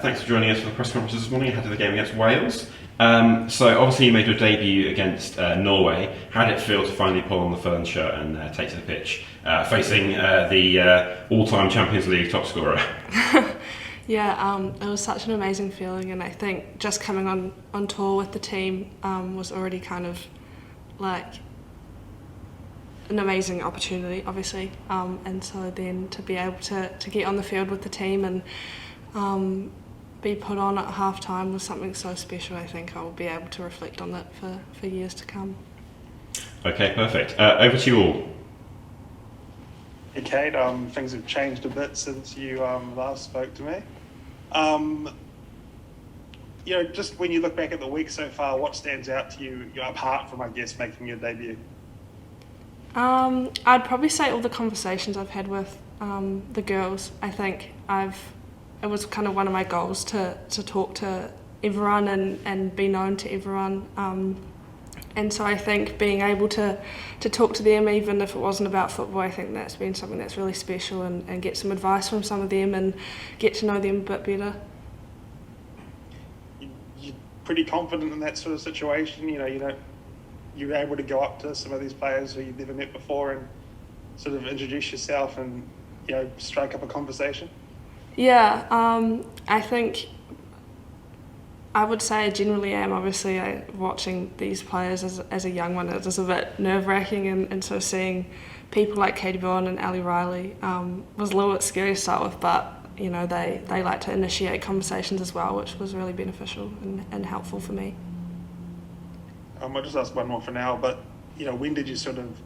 Thanks for joining us for the press conference this morning ahead of the game against Wales. So obviously you made your debut against Norway. How did it feel to finally pull on the Ferns shirt and take to the pitch, facing the all-time Champions League top scorer? It was such an amazing feeling, and I think just coming on tour with the team was already kind of like an amazing opportunity, obviously. And so then to be able to get on the field with the team and be put on at half time was something so special. I think I will be able to reflect on that for years to come. Okay, perfect. Over to you all. Hey Kate, things have changed a bit since you last spoke to me. Just when you look back at the week so far, what stands out to you, apart from, I guess, making your debut? I'd probably say all the conversations I've had with the girls. I think it was kind of one of my goals to talk to everyone and be known to everyone. And so I think being able to talk to them, even if it wasn't about football, I think that's been something that's really special, and get some advice from some of them and get to know them a bit better. You're pretty confident in that sort of situation, you're able to go up to some of these players who you've never met before and sort of introduce yourself and, strike up a conversation? Yeah, I think I would say I generally am. Obviously, watching these players as a young one, it was a bit nerve-wracking, and so seeing people like Katie Bowen and Ali Riley was a little bit scary to start with, but they like to initiate conversations as well, which was really beneficial and helpful for me. I'll just ask one more for now, but when did you sort of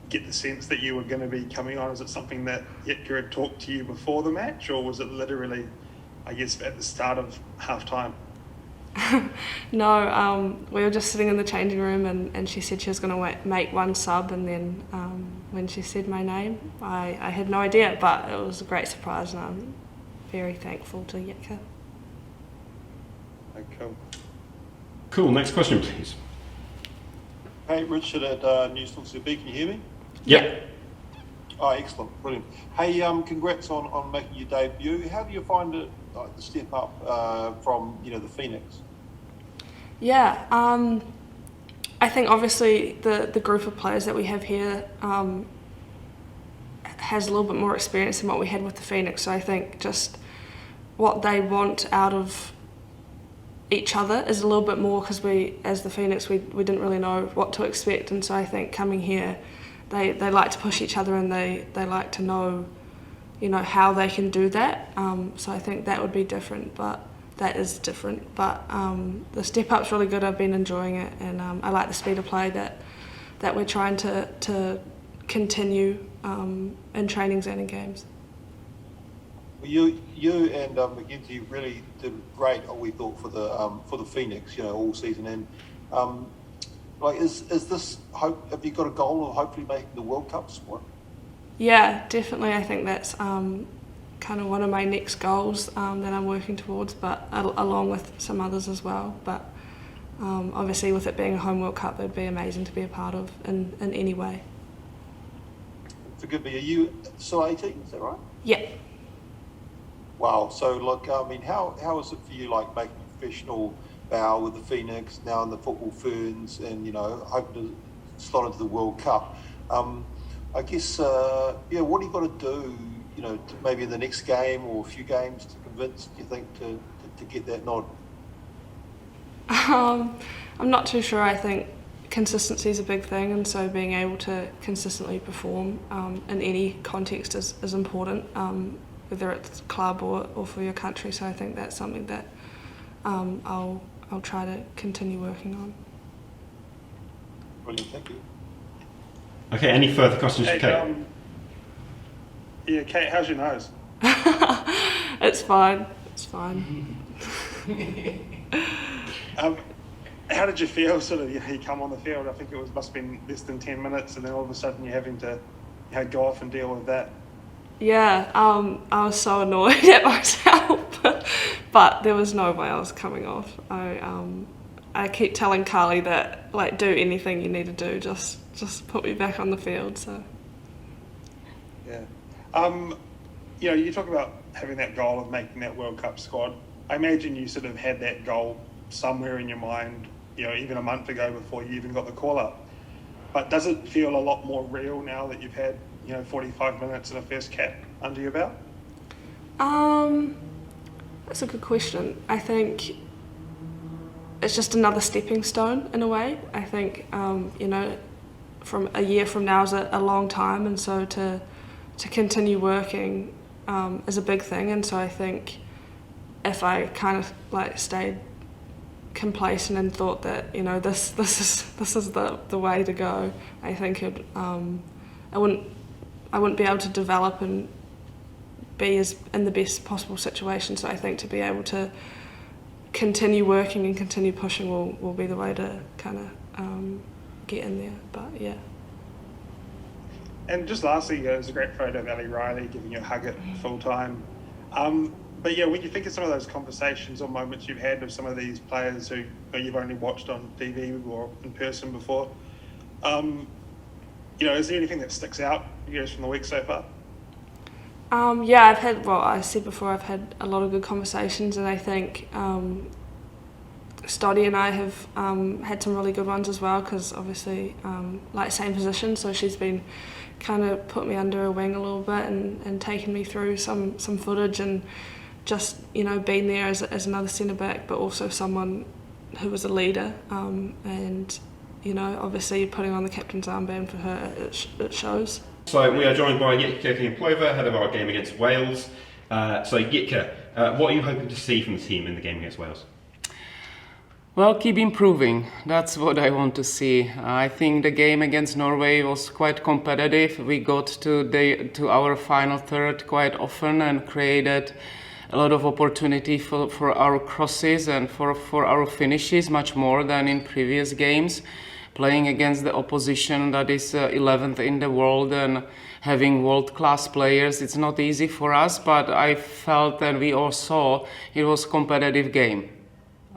get the sense that you were going to be coming on? Is it something that Jitka had talked to you before the match, or was it literally, I guess, at the start of half-time? No, we were just sitting in the changing room, and she said she was going to make one sub, and then when she said my name, I had no idea, but it was a great surprise, and I'm very thankful to Jitka. Okay. Cool, next question please. Hey, Richard at Newstalk CB, can you hear me? Yep. Oh, excellent, brilliant. Hey, congrats on making your debut. How do you find it, the step up from the Phoenix? Yeah, I think obviously the group of players that we have here has a little bit more experience than what we had with the Phoenix. So I think just what they want out of each other is a little bit more, because we, as the Phoenix, we didn't really know what to expect, and so I think coming here, they like to push each other, and they like to know, how they can do that. So I think that would be different, but that is different. But the step up's really good. I've been enjoying it, and I like the speed of play that we're trying to continue in trainings and in games. Well, you and Mackenzie really did great, we thought, for the Phoenix, all season. And is this hope? Have you got a goal of hopefully making the World Cup squad? Yeah, definitely. I think that's kind of one of my next goals that I'm working towards, but along with some others as well. But obviously, with it being a home World Cup, it'd be amazing to be a part of in any way. Forgive me, are you still 18? Is that right? Yeah. Wow. So, look, how is it for you, making a professional bow with the Phoenix, now in the Football Ferns, and hoping to slot into the World Cup? I guess, what do you got to do, to maybe in the next game or a few games to convince, do you think, to get that nod? I'm not too sure. I think consistency is a big thing, and so being able to consistently perform in any context is important, whether it's club or for your country. So I think that's something that I'll try to continue working on. Brilliant, thank you. Okay, any further questions for Kate? Kate? Kate, how's your nose? It's fine. It's fine. How did you feel? Sort of, you come on the field. I think it must have been less than 10 minutes, and then all of a sudden you're having to go off and deal with that. Yeah, I was so annoyed at myself, but there was no way I was coming off. I keep telling Carly that, do anything you need to do, just put me back on the field. So. Yeah. You talk about having that goal of making that World Cup squad. I imagine you sort of had that goal somewhere in your mind, even a month ago before you even got the call up. But does it feel a lot more real now that you've had, 45 minutes in a first cap under your belt? That's a good question. I think it's just another stepping stone in a way. I think, from a year from now is a long time, and so to continue working is a big thing. And so I think if I kind of stayed complacent and thought that this is the way to go, I think I wouldn't be able to develop and be as in the best possible situation. So I think to be able to continue working and continue pushing will be the way to kind of get in there. But yeah. And just lastly, there's a great photo of Ali Riley giving you a hug at full time. But yeah, when you think of some of those conversations or moments you've had with some of these players who you've only watched on TV or in person before, is there anything that sticks out, from the week so far? Yeah, I said before, I've had a lot of good conversations, and I think Stoddy and I have had some really good ones as well, because obviously, same position, so she's been kind of put me under her wing a little bit and taken me through some footage, and just, being there as another centre back, but also someone who was a leader, and, obviously putting on the captain's armband for her, it shows. So we are joined by Jitka Klimková, ahead of our game against Wales. So Jitka, what are you hoping to see from the team in the game against Wales? Well, keep improving. That's what I want to see. I think the game against Norway was quite competitive. We got to our final third quite often and created a lot of opportunity for our crosses and for our finishes, much more than in previous games. Playing against the opposition that is 11th in the world and having world-class players, it's not easy for us, but I felt and we all saw it was a competitive game.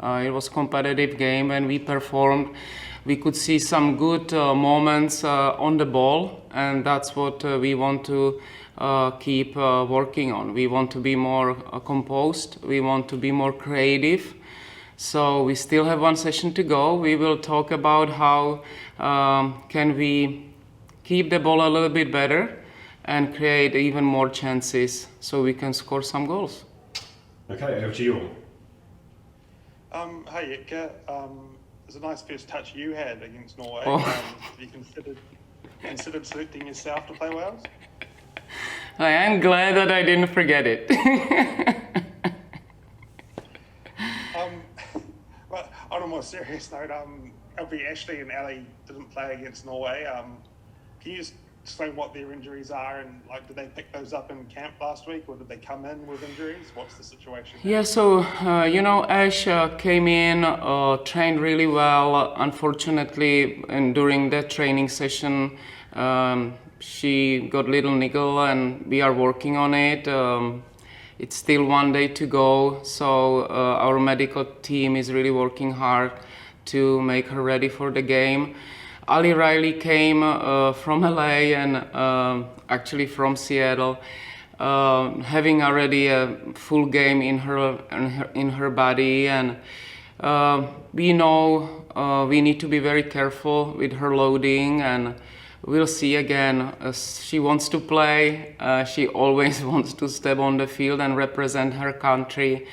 It was a competitive game and we performed. We could see some good moments on the ball, and that's what we want to keep working on. We want to be more composed, we want to be more creative. So we still have one session to go. We will talk about how can we keep the ball a little bit better and create even more chances so we can score some goals. Okay, over to you all. Hi Jitka, it was a nice first touch you had against Norway. Oh. Have you considered selecting yourself to play Wales? I am glad that I didn't forget it. But on a more serious note, Ashley and Ali didn't play against Norway. Can you just explain what their injuries are, and did they pick those up in camp last week, or did they come in with injuries? What's the situation there? Yeah, so Ash came in, trained really well. Unfortunately, and during that training session, she got a little niggle, and we are working on it. It's still one day to go, so our medical team is really working hard to make her ready for the game. Ali Riley came from LA and actually from Seattle, having already a full game in her body, and we know we need to be very careful with her loading, and we'll see again. She wants to play. She always wants to step on the field and represent her country.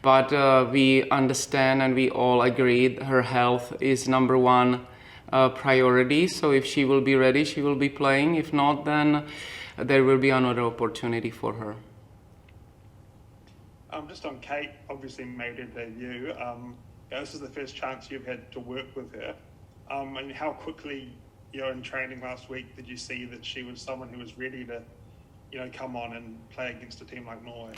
But we understand and we all agree her health is number one priority. So if she will be ready, she will be playing. If not, then there will be another opportunity for her. Just on Kate, obviously made her debut. This is the first chance you've had to work with her. And how quickly, in training last week, did you see that she was someone who was ready to, come on and play against a team like Norway?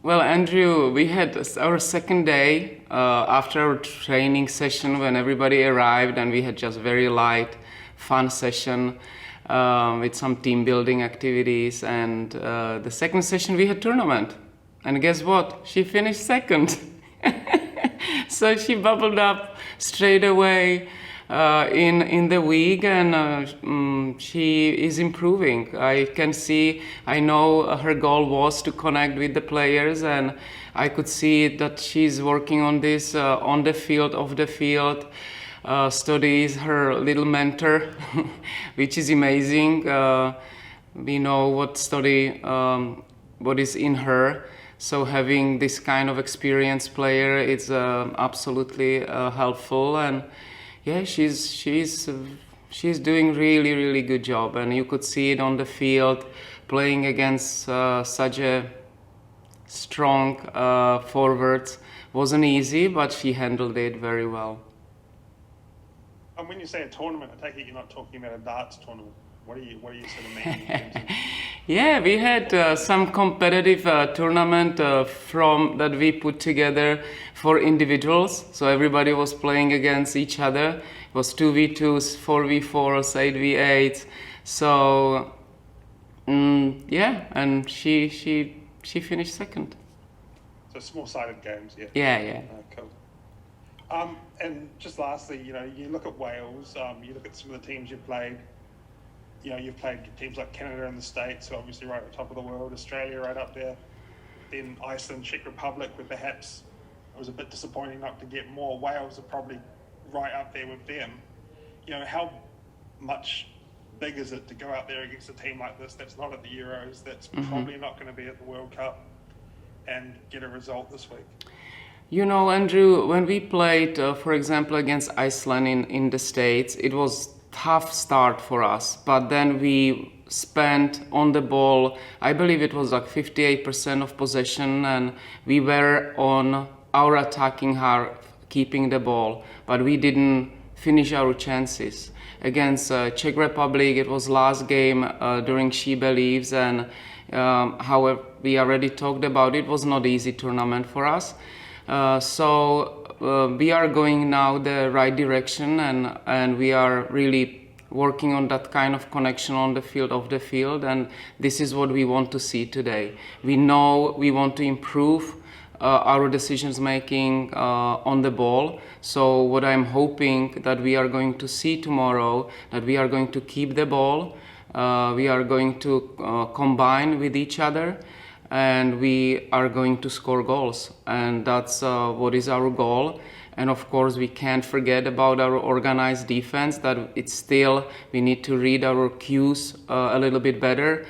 Well, Andrew, we had our second day after our training session when everybody arrived, and we had just very light, fun session with some team building activities. And the second session we had tournament. And guess what? She finished second. So she bubbled up straight away. in the week, and she is improving. I can see. I know her goal was to connect with the players, and I could see that she's working on this on the field, off the field. Study is her little mentor, which is amazing. We know what study, what is in her. So having this kind of experienced player is absolutely helpful, and yeah, she's doing really good job, and you could see it on the field, playing against such a strong forwards. Wasn't easy, but she handled it very well. And when you say a tournament, I take it you're not talking about a darts tournament. What do you sort of mean in terms of... Yeah, we had some competitive tournament from that we put together for individuals. So everybody was playing against each other. It was 2v2s, 4v4s, 8v8s. So yeah, and she finished second. So small-sided games, yeah. Yeah. Cool. And just lastly, you look at Wales, you look at some of the teams you've played. You've played teams like Canada and the States, who are obviously right at the top of the world, Australia right up there, then Iceland, Czech Republic, where perhaps it was a bit disappointing not to get more. Wales are probably right up there with them. How much big is it to go out there against a team like this that's not at the Euros, that's probably not going to be at the World Cup, and get a result this week? Andrew, when we played, for example, against Iceland in the States, it was tough start for us, but then we spent on the ball, I believe it was like 58% of possession, and we were on our attacking half, keeping the ball, but we didn't finish our chances. Against Czech Republic, it was last game during She Believes, and however, we already talked about it, was not easy tournament for us. So we are going now the right direction, and we are really working on that kind of connection on the field, off the field, and this is what we want to see today. We know we want to improve our decisions making on the ball. So what I'm hoping that we are going to see tomorrow, that we are going to keep the ball, we are going to combine with each other, and we are going to score goals, and that's what is our goal. And of course, we can't forget about our organized defense, that it's still, we need to read our cues a little bit better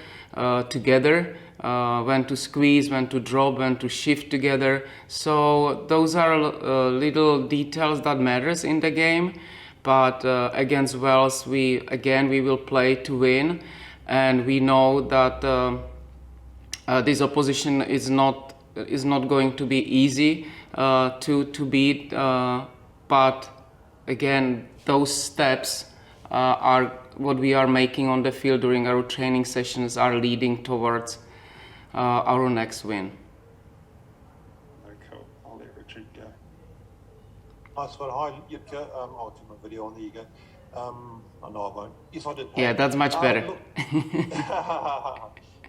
together, when to squeeze, when to drop, when to shift together. So those are little details that matters in the game. But against Wales, we will play to win, and we know that this opposition is not going to be easy to beat, but again, those steps are what we are making on the field during our training sessions, are leading towards our next win. Very cool. I'll let Richard go. Nice one. Hi, Jitka. I'll do my video on. There you go. I know I won't. Yes, I did. Yeah, that's much better.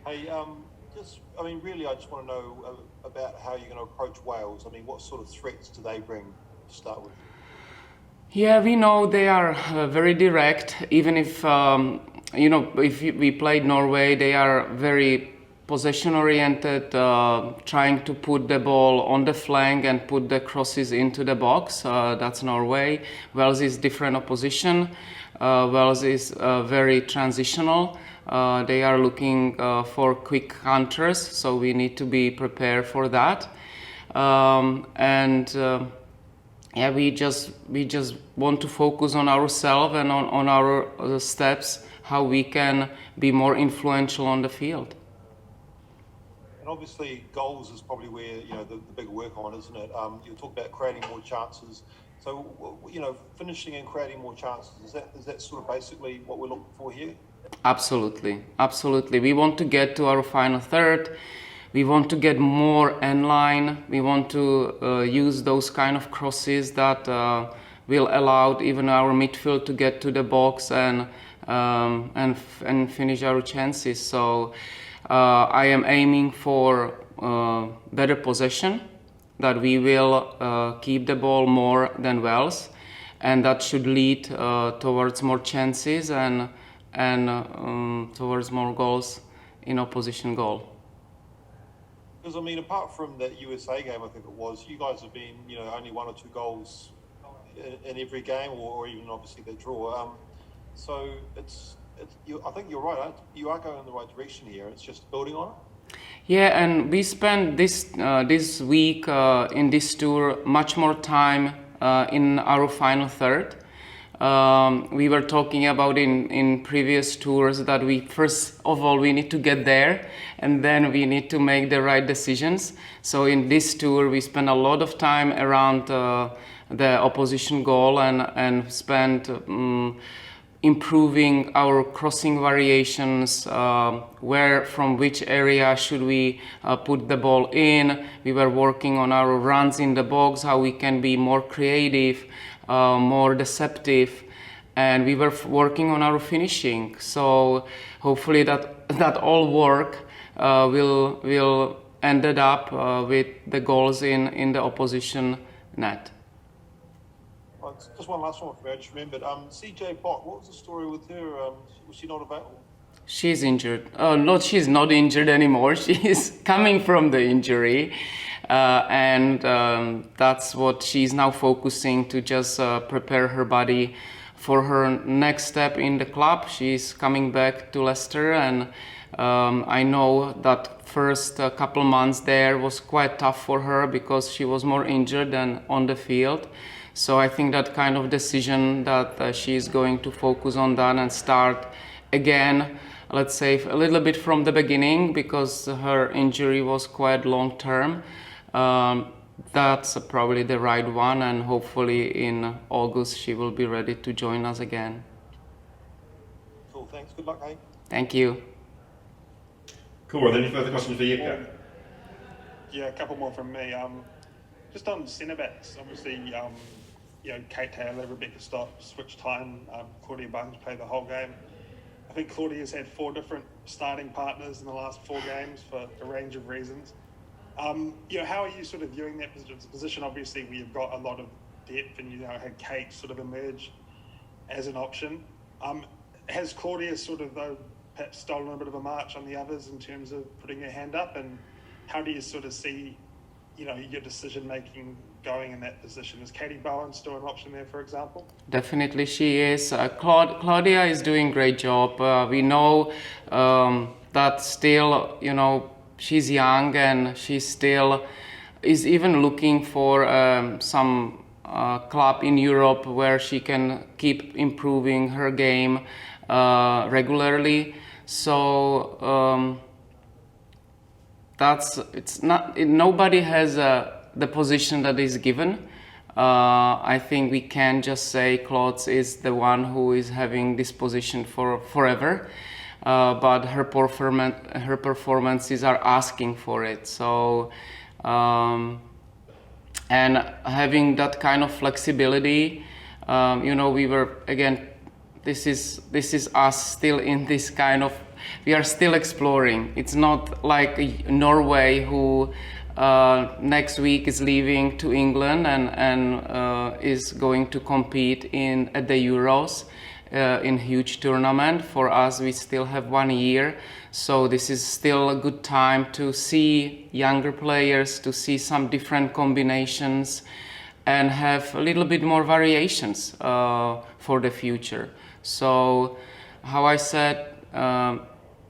Hey, really, I just want to know about how you're going to approach Wales. I mean, what sort of threats do they bring to start with? Yeah, we know they are very direct. Even if, if we played Norway, they are very possession-oriented, trying to put the ball on the flank and put the crosses into the box. That's Norway. Wales is different opposition. Wales is very transitional. They are looking for quick counters, so we need to be prepared for that. We just want to focus on ourselves and on our steps, how we can be more influential on the field. And obviously, goals is probably where the big work on, isn't it? You talk about creating more chances. So finishing and creating more chances, is that sort of basically what we're looking for here? Absolutely. We want to get to our final third. We want to get more end line. We want to use those kind of crosses that will allow even our midfield to get to the box and finish our chances. So I am aiming for better possession, that we will keep the ball more than Wales, and that should lead towards more chances and towards more goals in opposition goal. Because I mean, apart from that USA game, I think it was, you guys have been, only 1 or 2 goals in every game, or even obviously the draw. So I think you're right. You are going in the right direction here. It's just building on it. Yeah, and we spent this week in this tour much more time in our final third. We were talking about in previous tours that we first of all we need to get there, and then we need to make the right decisions. So in this tour we spent a lot of time around the opposition goal and spent improving our crossing variations, from which area should we put the ball in. We were working on our runs in the box, how we can be more creative, more deceptive, and we were working on our finishing. So hopefully that all work will ended up with the goals in the opposition net. Just one last one for me. I just remembered. CJ Bott, what was the story with her? Was she not available? She's injured. No, she's not injured anymore. She's coming from the injury. And that's what she's now focusing to just prepare her body for her next step in the club. She's coming back to Leicester, and I know that first couple months there was quite tough for her because she was more injured than on the field. So I think that kind of decision that she's going to focus on that and start again, let's say a little bit from the beginning, because her injury was quite long term. That's probably the right one, and hopefully in August she will be ready to join us again. Cool, thanks. Good luck, hey. Thank you. Cool. Are there any further questions for Jitka? Yeah, a couple more from me. Just on centre backs, obviously, Kate Taylor, Rebecca Stott switched time. Claudia Bunge played the whole game. I think Claudia's had 4 different starting partners in the last 4 games for a range of reasons. How are you sort of viewing that position? Obviously, we've got a lot of depth, and had Kate sort of emerge as an option. Has Claudia sort of though perhaps stolen a bit of a march on the others in terms of putting her hand up? And how do you sort of see, your decision making going in that position? Is Katie Bowen still an option there, for example? Definitely she is. Claudia is doing a great job. We know that still, she's young, and she still is even looking for some club in Europe where she can keep improving her game regularly. So nobody has the position that is given. I think we can just say Claude is the one who is having this position for forever. But her performances are asking for it. So, and having that kind of flexibility, we were again. This is us still in this kind of. We are still exploring. It's not like Norway, who next week is leaving to England and is going to compete at the Euros. In huge tournament. For us, we still have 1 year, so this is still a good time to see younger players, to see some different combinations, and have a little bit more variations for the future. So, how I said,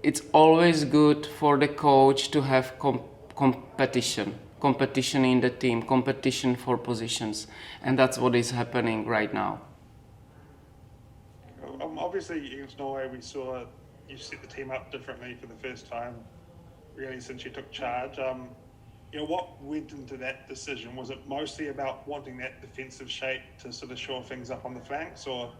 it's always good for the coach to have competition in the team, competition for positions, and that's what is happening right now. Obviously, against Norway, we saw you set the team up differently for the first time, really, since you took charge. What went into that decision? Was it mostly about wanting that defensive shape to sort of shore things up on the flanks, or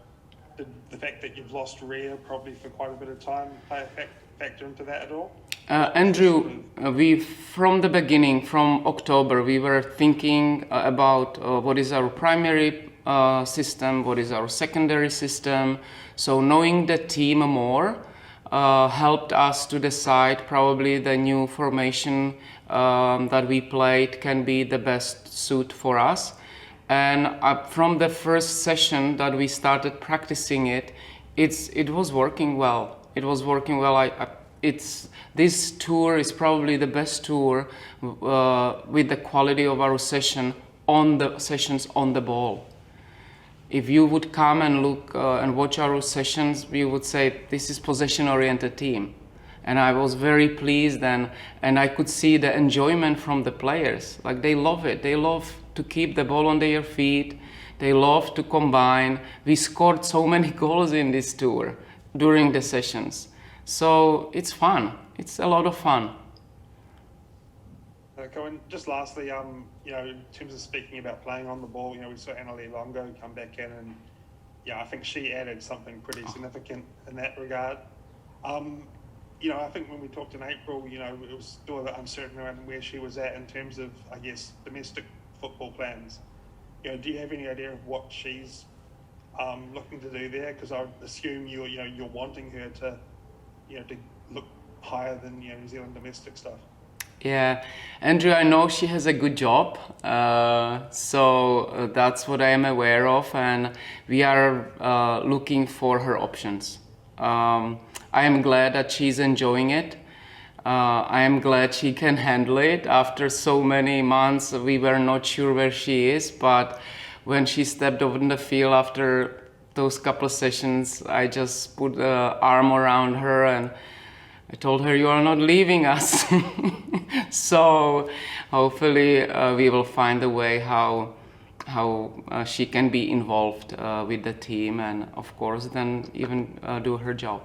did the fact that you've lost Rhea probably for quite a bit of time play a factor into that at all? Andrew, from the beginning, from October, we were thinking about what is our primary system, what is our secondary system. So knowing the team more helped us to decide probably the new formation that we played can be the best suit for us. And from the first session that we started practicing it, it was working well. It was working well. This tour is probably the best tour with the quality of our sessions on the ball. If you would come and look and watch our sessions, we would say this is possession-oriented team. And I was very pleased, and I could see the enjoyment from the players. Like, they love it. They love to keep the ball on their feet. They love to combine. We scored so many goals in this tour during the sessions. So it's fun. It's a lot of fun. Cohen, just lastly, in terms of speaking about playing on the ball, we saw Annalie Longo come back in, and I think she added something pretty significant in that regard. I think when we talked in April, it was still a bit uncertain around where she was at in terms of, I guess, domestic football plans. Do you have any idea of what she's looking to do there? Because I assume you're wanting her to, to look higher than New Zealand domestic stuff. Yeah, Andrew, I know she has a good job, so that's what I am aware of, and we are looking for her options. I am glad that she's enjoying it. I am glad she can handle it. After so many months, we were not sure where she is, but when she stepped over the field after those couple of sessions, I just put an arm around her and I told her, you are not leaving us. So hopefully we will find a way how she can be involved with the team, and of course then even do her job.